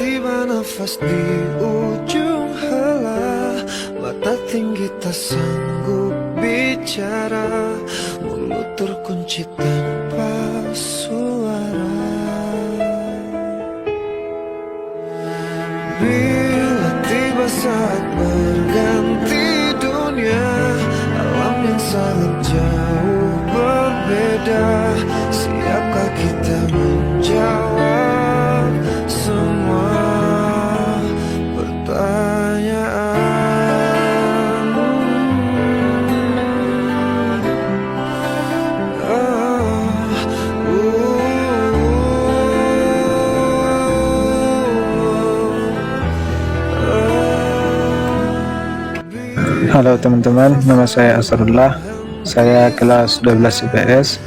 Tiba nafas di ujung helah, mata tinggi tak sanggup bicara, mulut terkunci tanpa suara. Bila tiba saat berganti dunia, alam yang sangat jauh berbeda, siapkah kita menjawab semua pertanyaan? Halo teman-teman, nama saya Asrullah. Saya kelas 12 IPS.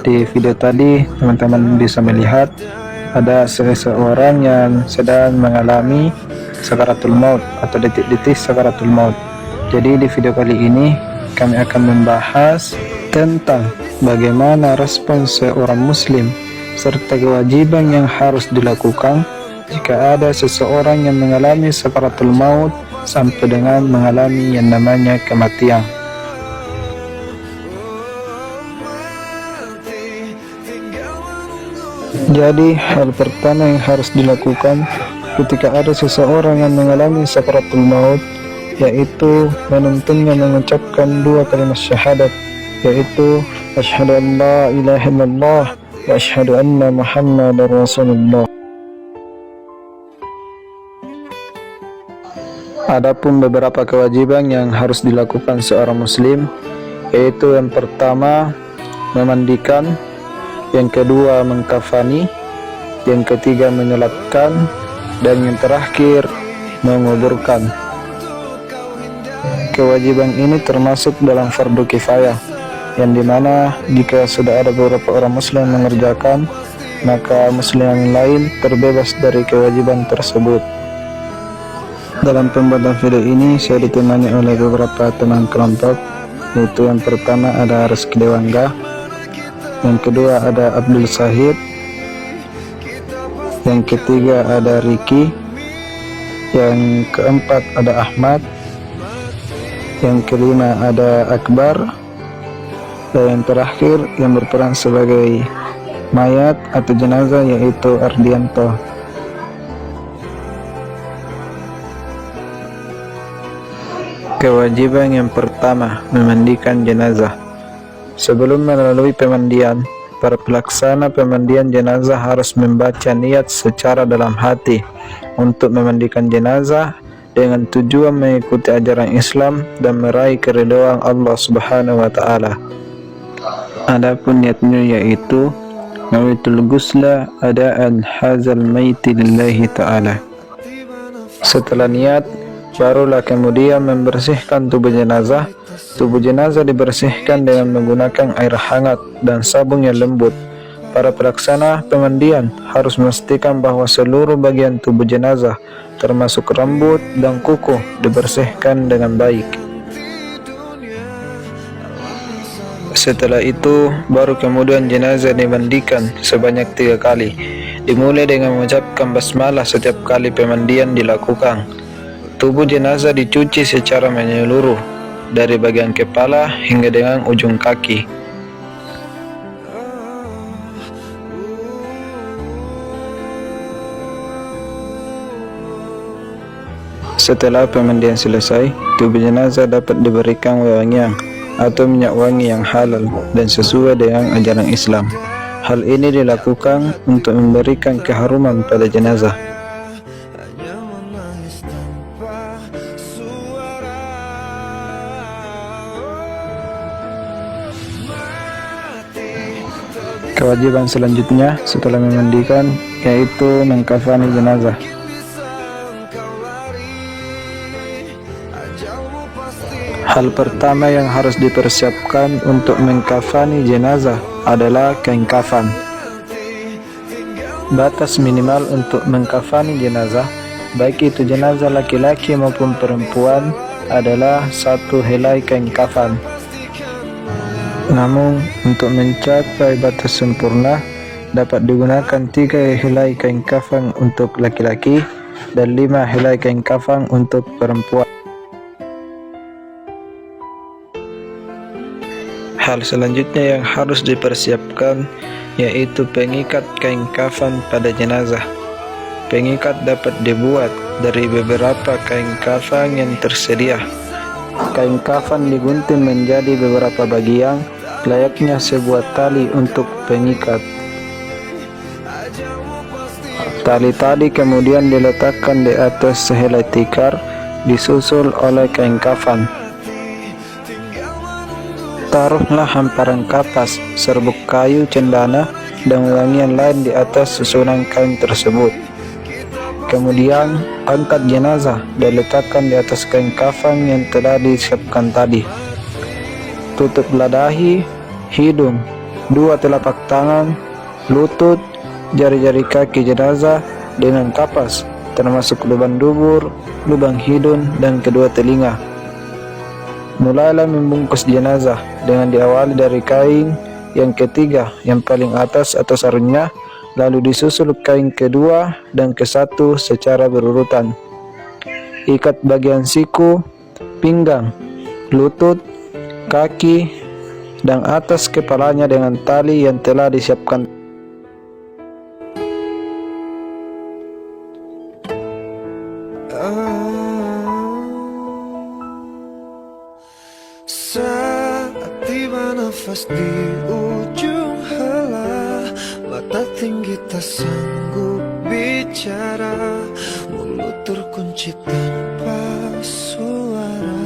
Di video tadi teman-teman bisa melihat ada seseorang yang sedang mengalami sakaratul maut atau detik-detik sakaratul maut. Jadi di video kali ini kami akan membahas tentang bagaimana respons seorang muslim serta kewajiban yang harus dilakukan jika ada seseorang yang mengalami sakaratul maut sampai dengan mengalami yang namanya kematian. Jadi hal pertama yang harus dilakukan ketika ada seseorang yang mengalami sakaratul maut, yaitu menuntunnya mengucapkan dua kalimat syahadat, yaitu asyhadu an la ilaha illallah wa asyhadu anna muhammadar rasulullah. Adapun beberapa kewajiban yang harus dilakukan seorang muslim, yaitu yang pertama memandikan, yang kedua mengkafani, yang ketiga menyolatkan, dan yang terakhir menguburkan. Kewajiban ini termasuk dalam fardu kifayah, yang dimana jika sudah ada beberapa orang muslim mengerjakan, maka muslim yang lain terbebas dari kewajiban tersebut. Dalam pembuatan video ini saya ditemani oleh beberapa teman kelompok, yaitu yang pertama ada Rizky Dewangga, yang kedua ada Abdul Sahid, yang ketiga ada Riki, yang keempat ada Ahmad, yang kelima ada Akbar, dan yang terakhir yang berperan sebagai mayat atau jenazah yaitu Ardianto. Kewajiban yang pertama, memandikan jenazah. Sebelum melalui pemandian, para pelaksana pemandian jenazah harus membaca niat secara dalam hati untuk memandikan jenazah dengan tujuan mengikuti ajaran Islam dan meraih keridhaan Allah Subhanahu wa taala. Adapun niatnya yaitu nawaitul ghusla adaan hazal maiti lillahi taala. Setelah niat, barulah kemudian membersihkan tubuh jenazah. Tubuh jenazah dibersihkan dengan menggunakan air hangat dan sabun yang lembut. Para pelaksana pemandian harus memastikan bahwa seluruh bagian tubuh jenazah, termasuk rambut dan kuku, dibersihkan dengan baik. Setelah itu, baru kemudian jenazah dimandikan sebanyak 3 kali. Dimulai dengan mengucapkan basmalah setiap kali pemandian dilakukan. Tubuh jenazah dicuci secara menyeluruh, dari bagian kepala hingga dengan ujung kaki. Setelah pemandian selesai, tubuh jenazah dapat diberikan wewangian atau minyak wangi yang halal dan sesuai dengan ajaran Islam. Hal ini dilakukan untuk memberikan keharuman pada jenazah. Kewajiban selanjutnya setelah memandikan yaitu mengkafani jenazah. Hal pertama yang harus dipersiapkan untuk mengkafani jenazah adalah kain kafan. Batas minimal untuk mengkafani jenazah, baik itu jenazah laki-laki maupun perempuan, adalah 1 helai kain kafan. Namun untuk mencapai batas sempurna, dapat digunakan 3 helai kain kafan untuk laki-laki dan 5 helai kain kafan untuk perempuan. Hal selanjutnya yang harus dipersiapkan yaitu pengikat kain kafan pada jenazah. Pengikat dapat dibuat dari beberapa kain kafan yang tersedia. Kain kafan digunting menjadi beberapa bagian, layaknya sebuah tali untuk pengikat. Tali tadi kemudian diletakkan di atas sehelai tikar, disusul oleh kain kafan. Taruhlah hamparan kapas, serbuk kayu, cendana, dan wangian lain di atas susunan kain tersebut. Kemudian angkat jenazah dan letakkan di atas kain kafan yang telah disiapkan tadi. Tutuplah dahi, hidung, 2 telapak tangan, lutut, jari-jari kaki jenazah dengan kapas, termasuk lubang dubur, lubang hidung, dan kedua telinga. Mulailah membungkus jenazah dengan diawali dari kain yang ketiga yang paling atas atau sarungnya, lalu disusul kain kedua dan ke-1 secara berurutan. Ikat bagian siku, pinggang, lutut, kaki, dan atas kepalanya dengan tali yang telah disiapkan. Saat tiba nafas di ujung helah, mata tinggi tak sanggup bicara, mulut terkunci tanpa suara.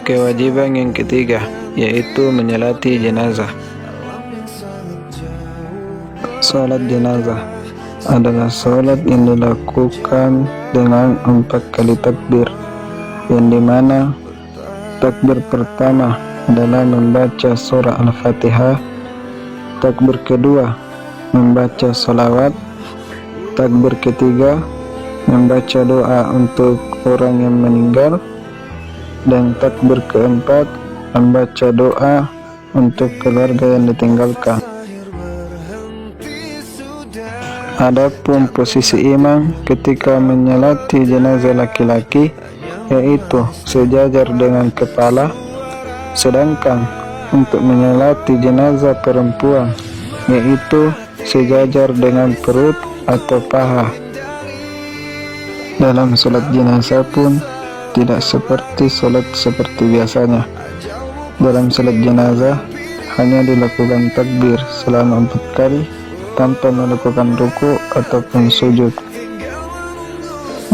Kewajiban yang ketiga yaitu menyolati jenazah. Salat jenazah adalah salat yang dilakukan dengan 4 kali takbir, yang dimana takbir pertama adalah membaca surah Al-Fatihah, takbir kedua membaca salawat, takbir ketiga membaca doa untuk orang yang meninggal, dan takbir keempat membaca doa untuk keluarga yang ditinggalkan. Adapun posisi imam ketika menyolati jenazah laki-laki yaitu sejajar dengan kepala, sedangkan untuk menyolati jenazah perempuan yaitu sejajar dengan perut atau paha. Dalam sholat jenazah pun tidak seperti sholat seperti biasanya. Dalam sholat jenazah hanya dilakukan takbir selama 4 kali tanpa melakukan ruku ataupun sujud.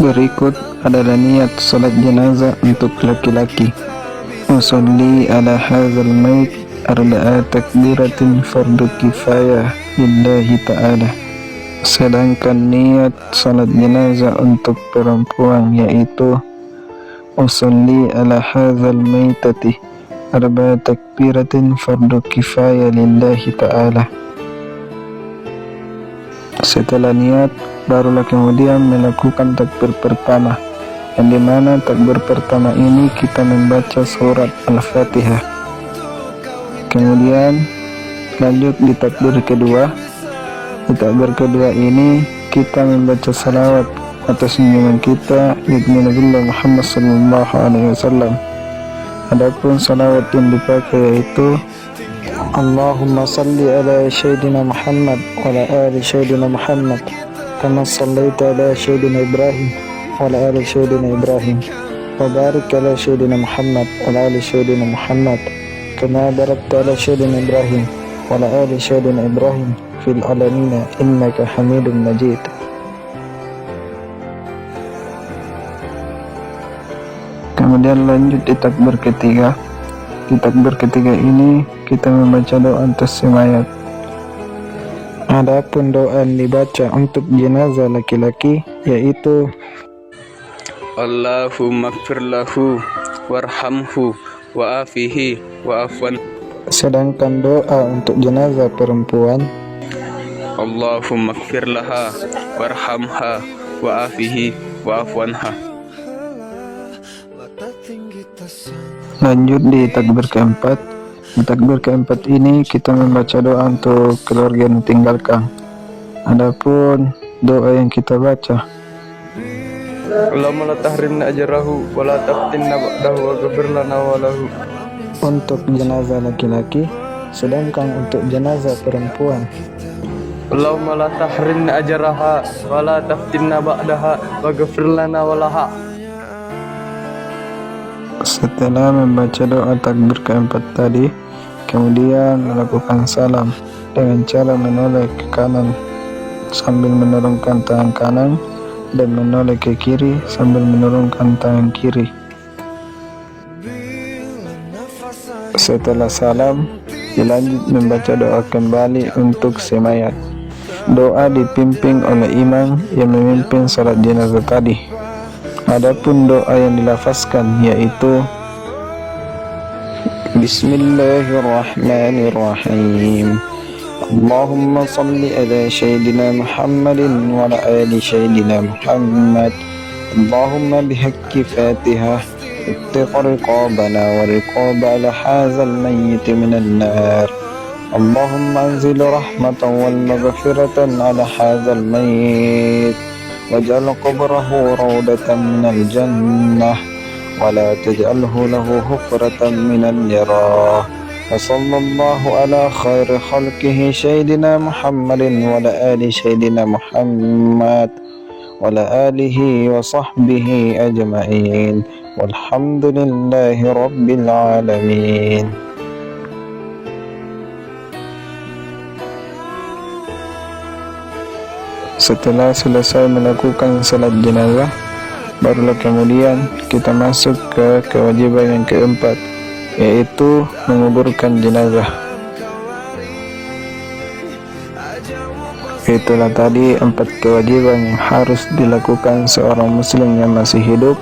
Berikut adalah niat salat jenazah untuk laki-laki. Usolli ala hadzal mayit arba'a takbiratin fardu kifayah lillahi ta'ala. Sedangkan niat salat jenazah untuk perempuan yaitu usolli ala hadzal maytati arba'a takbiratin fardu kifayah lillahi ta'ala. Setelah niat, barulah kemudian melakukan takbir pertama, yang dimana takbir pertama ini kita membaca surat Al-Fatihah. Kemudian lanjut di takbir kedua. Di takbir kedua ini kita membaca salawat atas junjungan kita yakni Nabi Muhammad SAW. Adapun salawat yang dipakai yaitu Allahumma salli ala Sayyidina Muhammad wa ala ali Sayyidina Muhammad kama sallaita ala Sayyidina Ibrahim wa ala ali Sayyidina Ibrahim wa barik ala Sayyidina Muhammad wa ala ali Sayyidina Muhammad kama barakta ala Sayyidina Ibrahim wa ala ali Sayyidina Ibrahim fil alamina innaka Hamidum Majid. Kemudian lanjut di takbir ketiga. Di takbir ketiga ini kita membaca doa untuk si mayat. Adapun doa yang dibaca untuk jenazah laki-laki yaitu Allahumma ighfir lahu warhamhu wa'afihi wa'afwan. Sedangkan doa untuk jenazah perempuan Allahumma ighfir laha warhamha wa'afihi wa'afwanha. Lanjut di takbir keempat, Takbir keempat ini kita membaca doa untuk keluarga yang ditinggalkan. Adapun doa yang kita baca, Allahumma la tahrimna ajrahu wa la taftinna ba'dahu wa ghfir lana wa lahu. untuk jenazah laki-laki, sedangkan untuk jenazah perempuan, Allahumma la tahrimna ajraha wa la taftinna ba'daha wa ghfir lana wa laha. setelah membaca doa takbir keempat tadi, kemudian melakukan salam dengan cara menoleh ke kanan sambil menurunkan tangan kanan dan menoleh ke kiri sambil menurunkan tangan kiri. Setelah salam, dilanjut membaca doa kembali untuk si mayat. Doa dipimpin oleh imam yang memimpin salat jenazah tadi. Adapun doa yang dilafazkan yaitu Bismillahirrahmanirrahim. Allahumma salli ala Sayyidina Muhammadin wa ala ali Sayyidina Muhammad. Allahumma bihaqqi Fatihah اتق رقابنا ورقاب على هذا الميت من النار. اللهم انزل رحمة والمغفرة على هذا الميت واجعل قبره روضة من الجنة ولا تجعله له حفرة من النار. وصلى الله على خير خلقه سيدنا محمد وعلى آل سيدنا محمد وعلى آله وصحبه أجمعين والحمد لله رب العالمين. Setelah selesai melakukan salat jenazah, barulah kemudian kita masuk ke kewajiban yang keempat, yaitu menguburkan jenazah. Itulah tadi 4 kewajiban yang harus dilakukan seorang muslim yang masih hidup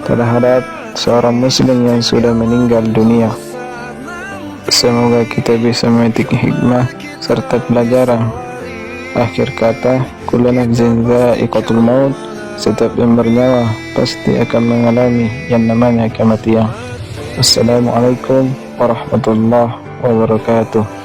terhadap seorang muslim yang sudah meninggal dunia. Semoga kita bisa memetik hikmah serta pelajaran. Akhir kata, kullu nafsin dha'iqatul maut, setiap yang bernyawa pasti akan mengalami yang namanya kematian. Assalamualaikum warahmatullahi wabarakatuh.